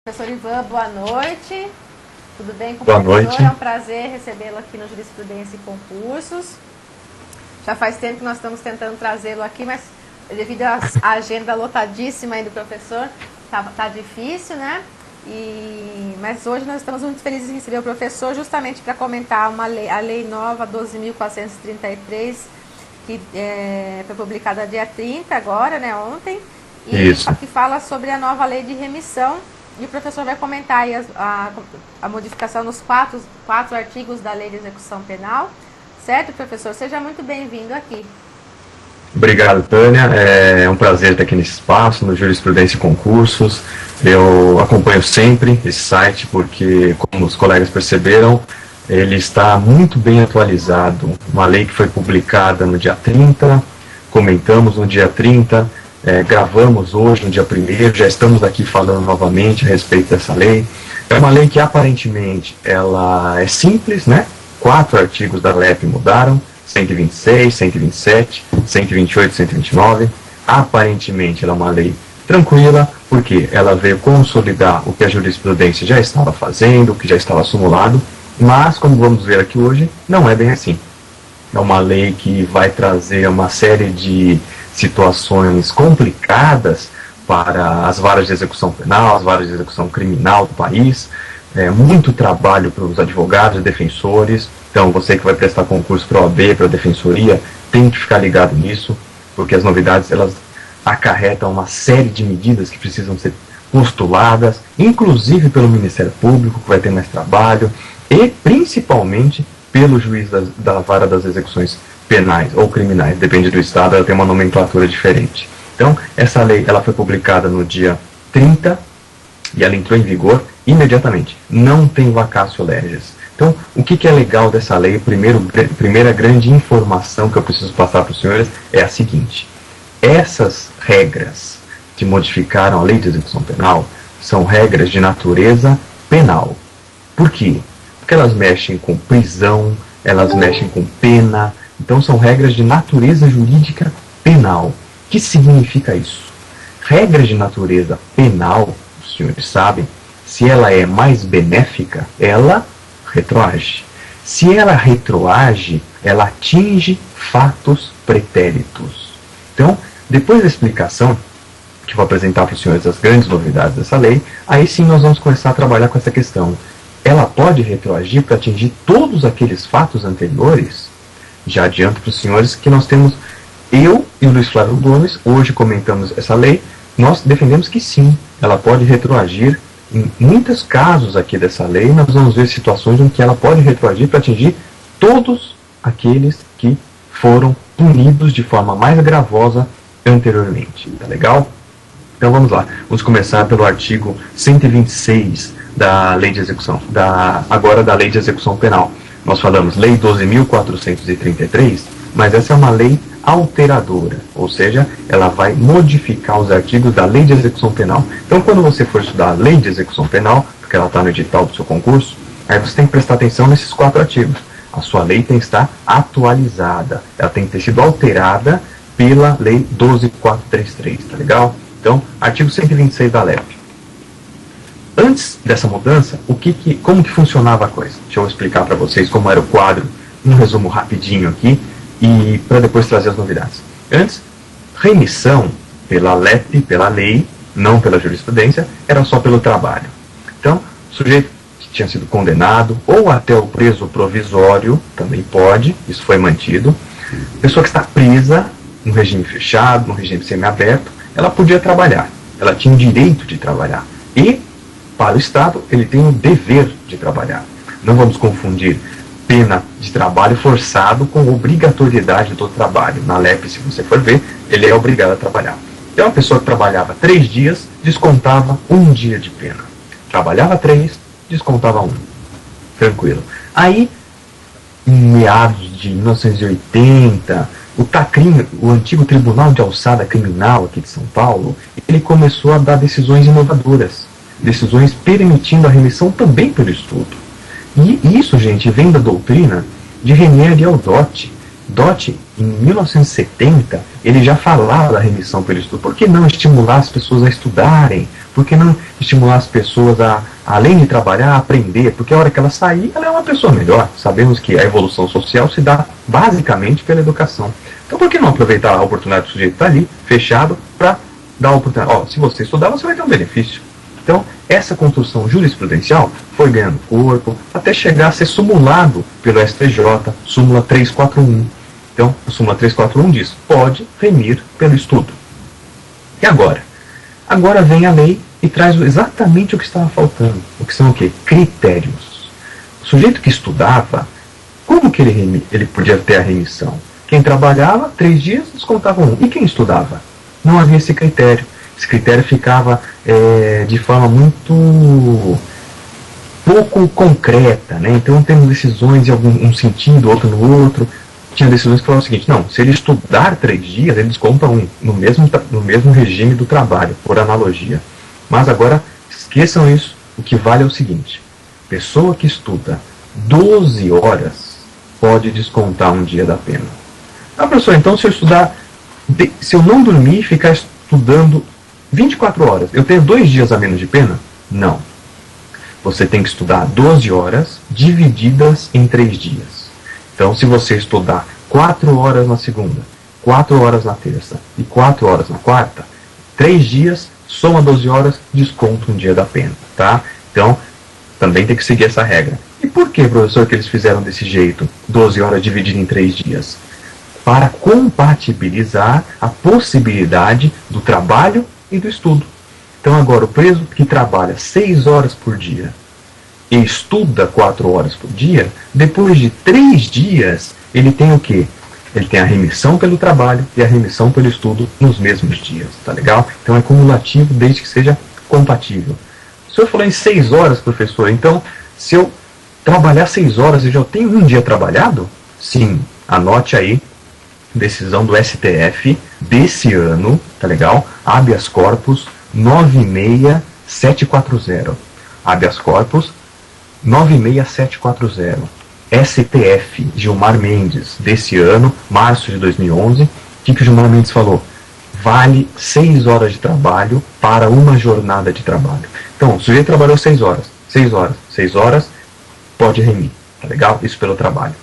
Professor Ivan, boa noite. Tudo bem com o Boa professor? noite. É um prazer recebê-lo aqui no Jurisprudência e Concursos. Já faz tempo que nós estamos tentando trazê-lo aqui, mas devido à agenda lotadíssima aí do professor, tá difícil, né? Mas hoje nós estamos muito felizes em receber o professor justamente para comentar a lei nova 12.433, que foi publicada dia 30 agora, né, ontem, e Isso. que fala sobre a nova lei de remissão. E o professor vai comentar aí a modificação nos quatro artigos da Lei de Execução Penal. Certo, professor? Seja muito bem-vindo aqui. Obrigado, Tânia. É um prazer estar aqui nesse espaço, no Jurisprudência e Concursos. Eu acompanho sempre esse site porque, como os colegas perceberam, ele está muito bem atualizado. Uma lei que foi publicada no dia 30, comentamos no dia 30, gravamos hoje no dia 1º, já estamos aqui falando novamente a respeito dessa lei. É uma lei que aparentemente ela é simples, né? 4 artigos da LEP mudaram, 126, 127, 128, 129. Aparentemente ela é uma lei tranquila, porque ela veio consolidar o que a jurisprudência já estava fazendo, o que já estava acumulado, mas, como vamos ver aqui hoje, não é bem assim. É uma lei que vai trazer uma série de situações complicadas para as varas de execução penal, as varas de execução criminal do país, muito trabalho para os advogados e defensores. Então, você que vai prestar concurso para a OAB, para a defensoria, tem que ficar ligado nisso, porque as novidades, elas acarretam uma série de medidas que precisam ser postuladas, inclusive pelo Ministério Público, que vai ter mais trabalho, e principalmente pelo juiz da vara das execuções penais ou criminais, depende do estado, ela tem uma nomenclatura diferente. Então, essa lei ela foi publicada no dia 30 e ela entrou em vigor imediatamente. Não tem vacatio legis. Então, o que é legal dessa lei? Primeira grande informação que eu preciso passar para os senhores é a seguinte: essas regras que modificaram a lei de execução penal são regras de natureza penal. Por quê? Porque elas mexem com prisão, elas mexem com pena. Então são regras de natureza jurídica penal. O que significa isso? Regras de natureza penal, os senhores sabem, se ela é mais benéfica, ela retroage. Se ela retroage, ela atinge fatos pretéritos. Então, depois da explicação, que vou apresentar para os senhores as grandes novidades dessa lei, aí sim nós vamos começar a trabalhar com essa questão. Ela pode retroagir para atingir todos aqueles fatos anteriores? Já adianto para os senhores que nós temos, eu e o Luiz Flávio Gomes, hoje comentamos essa lei, nós defendemos que sim, ela pode retroagir. Em muitos casos aqui dessa lei, nós vamos ver situações em que ela pode retroagir para atingir todos aqueles que foram punidos de forma mais gravosa anteriormente. Tá legal? Então vamos lá. Vamos começar pelo artigo 126 da Lei de Execução, agora da Lei de Execução Penal. Nós falamos Lei 12.433, mas essa é uma lei alteradora, ou seja, ela vai modificar os artigos da Lei de Execução Penal. Então, quando você for estudar a Lei de Execução Penal, porque ela está no edital do seu concurso, aí você tem que prestar atenção nesses 4 artigos. A sua lei tem que estar atualizada, ela tem que ter sido alterada pela Lei 12.433, tá legal? Então, artigo 126 da LEP. Antes dessa mudança, como que funcionava a coisa? Deixa eu explicar para vocês como era o quadro, um resumo rapidinho aqui, e para depois trazer as novidades. Antes, remissão pela LEP, pela lei, não pela jurisprudência, era só pelo trabalho. Então, o sujeito que tinha sido condenado, ou até o preso provisório, também pode, isso foi mantido. Pessoa que está presa, no regime fechado, no regime semiaberto, ela podia trabalhar, ela tinha o direito de trabalhar. E, para o Estado, ele tem o dever de trabalhar. Não vamos confundir pena de trabalho forçado com obrigatoriedade do trabalho. Na LEP, se você for ver, ele é obrigado a trabalhar. Então, uma pessoa que trabalhava 3 dias, descontava 1 dia de pena. Trabalhava 3, descontava 1. Tranquilo. Aí, em meados de 1980, o TACRIM, o antigo Tribunal de Alçada Criminal aqui de São Paulo, ele começou a dar decisões inovadoras. Decisões permitindo a remissão também pelo estudo. E isso, gente, vem da doutrina de René Ariel Dott. Dott em 1970, ele já falava da remissão pelo estudo. Por que não estimular as pessoas a estudarem? Por que não estimular as pessoas a, além de trabalhar, a aprender? Porque a hora que ela sair, ela é uma pessoa melhor. Sabemos que a evolução social se dá basicamente pela educação. Então, por que não aproveitar a oportunidade do sujeito estar ali, fechado, para dar a oportunidade? Se você estudar, você vai ter um benefício. Então, essa construção jurisprudencial foi ganhando corpo, até chegar a ser simulado pelo STJ, súmula 341. Então, a súmula 341 diz, pode remir pelo estudo. E agora? Agora vem a lei e traz exatamente o que estava faltando. O que são o quê? Critérios. O sujeito que estudava, como que ele podia ter a remissão? Quem trabalhava, 3 dias, descontava 1. E quem estudava? Não havia esse critério. Esse critério ficava de forma muito pouco concreta, né? Então temos decisões em um sentido, outro no outro. Tinha decisões que falavam o seguinte, não, se ele estudar 3 dias, ele desconta 1, no mesmo regime do trabalho, por analogia. Mas agora, esqueçam isso, o que vale é o seguinte, pessoa que estuda 12 horas pode descontar 1 dia da pena. Ah, professor, então se eu estudar, se eu não dormir e ficar estudando 24 horas, eu tenho 2 dias a menos de pena? Não. Você tem que estudar 12 horas divididas em 3 dias. Então, se você estudar 4 horas na segunda, 4 horas na terça e 4 horas na quarta, 3 dias, soma 12 horas, desconta 1 dia da pena, tá? Então, também tem que seguir essa regra. E por que, professor, que eles fizeram desse jeito, 12 horas divididas em 3 dias? Para compatibilizar a possibilidade do trabalho e do estudo. Então, agora, o preso que trabalha 6 horas por dia e estuda 4 horas por dia, depois de 3 dias, ele tem o quê? Ele tem a remissão pelo trabalho e a remissão pelo estudo nos mesmos dias, tá legal? Então é cumulativo desde que seja compatível. O senhor falou em 6 horas, professor, então se eu trabalhar 6 horas, eu já tenho 1 dia trabalhado? Sim, anote aí, decisão do STF desse ano, tá legal? Habeas corpus 96740. Habeas corpus 96740. STF, Gilmar Mendes, desse ano, março de 2011. O que o Gilmar Mendes falou? Vale 6 horas de trabalho para uma jornada de trabalho. Então, o sujeito trabalhou 6 horas. 6 horas. 6 horas, pode remir. Tá legal? Isso pelo trabalho.